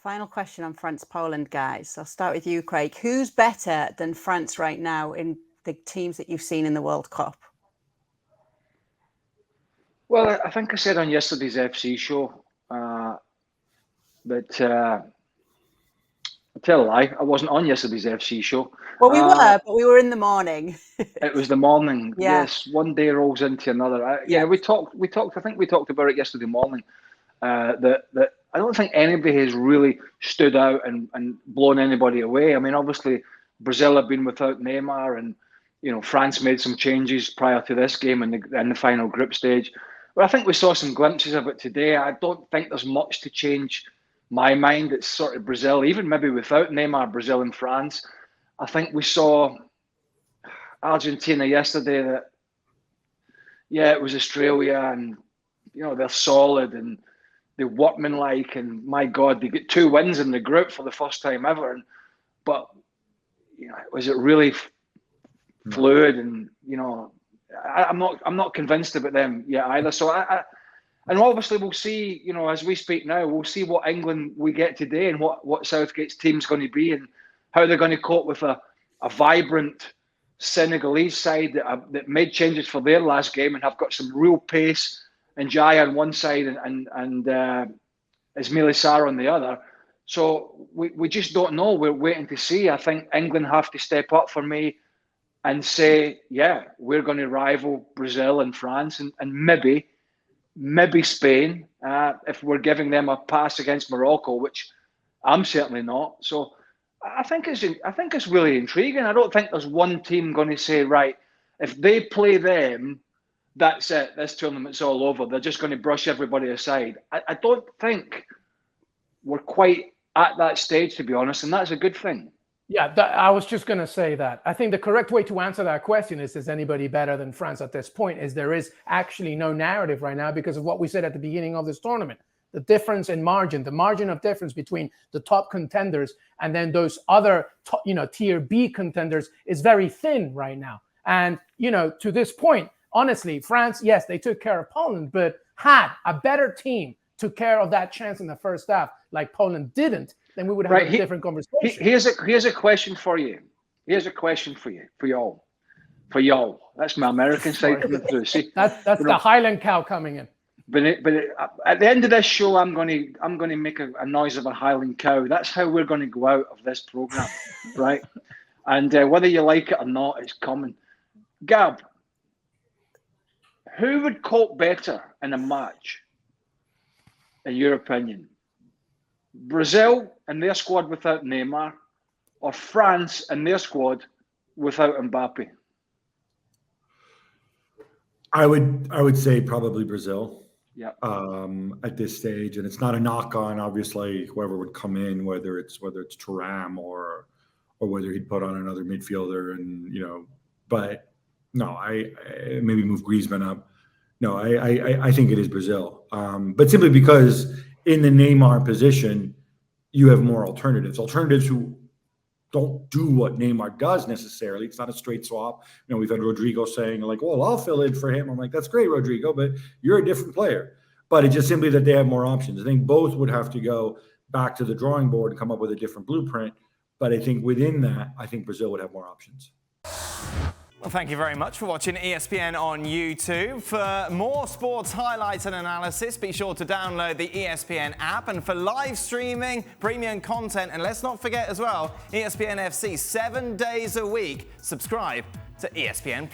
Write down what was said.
Final question on France-Poland, guys. I'll start with you, Craig. Who's better than France right now in the teams that you've seen in the World Cup? Well, I think I said on yesterday's FC show that I'll tell a lie. I wasn't on yesterday's FC show. Well, we were, but we were in the morning. It was the morning. Yeah. Yes, one day rolls into another. We talked. I think we talked about it yesterday morning. That I don't think anybody has really stood out and blown anybody away. I mean, obviously Brazil have been without Neymar, and France made some changes prior to this game in the final group stage. But I think we saw some glimpses of it today. I don't think there's much to change my mind. It's sort of Brazil, even maybe without Neymar, Brazil and France. I think we saw Argentina yesterday that, it was Australia, and they're solid and they're workmanlike, and my God, they get 2 wins in the group for the first time ever. But was it really fluid? And I'm not convinced about them yet either. So and obviously we'll see. As we speak now, we'll see what England we get today and what Southgate's team's going to be and how they're going to cope with a vibrant Senegalese side that made changes for their last game and have got some real pace, and Jaya on one side and Ismaila Sarr on the other. So we just don't know. We're waiting to see. I think England have to step up for me and say, we're going to rival Brazil and France and maybe Spain if we're giving them a pass against Morocco, which I'm certainly not. So I think it's really intriguing. I don't think there's one team going to say, right, if they play them, that's it. This tournament's all over. They're just going to brush everybody aside. I don't think we're quite at that stage, to be honest, and that's a good thing. Yeah, I was just going to say that. I think the correct way to answer that question is anybody better than France at this point? There is actually no narrative right now because of what we said at the beginning of this tournament. The difference in margin, the margin of difference between the top contenders and then those other, tier B contenders is very thin right now. And, to this point, honestly, France, yes, they took care of Poland, but had a better team took care of that chance in the first half, like Poland didn't, then we would have a different conversation. Here's a question for you. Here's a question for you, for y'all. That's my American side coming through. See, that's the Highland cow coming in. But at the end of this show, I'm going to make a noise of a Highland cow. That's how we're going to go out of this program, right? And whether you like it or not, it's coming. Gab, who would cope better in a match, in your opinion? Brazil and their squad without Neymar, or France and their squad without Mbappe? I would say probably Brazil. Yeah. At this stage, and it's not a knock on obviously whoever would come in, whether it's Thuram or whether he'd put on another midfielder, and but no, I maybe move Griezmann up. No, I think it is Brazil, but simply because in the Neymar position, you have more alternatives who don't do what Neymar does necessarily. It's not a straight swap. We've had Rodrigo saying like, well, I'll fill in for him. I'm like, that's great, Rodrigo, but you're a different player. But it's just simply that they have more options. I think both would have to go back to the drawing board and come up with a different blueprint. But I think within that, I think Brazil would have more options. Well, thank you very much for watching ESPN on YouTube. For more sports highlights and analysis, be sure to download the ESPN app. And for live streaming, premium content, and let's not forget as well, ESPN FC 7 days a week. Subscribe to ESPN+.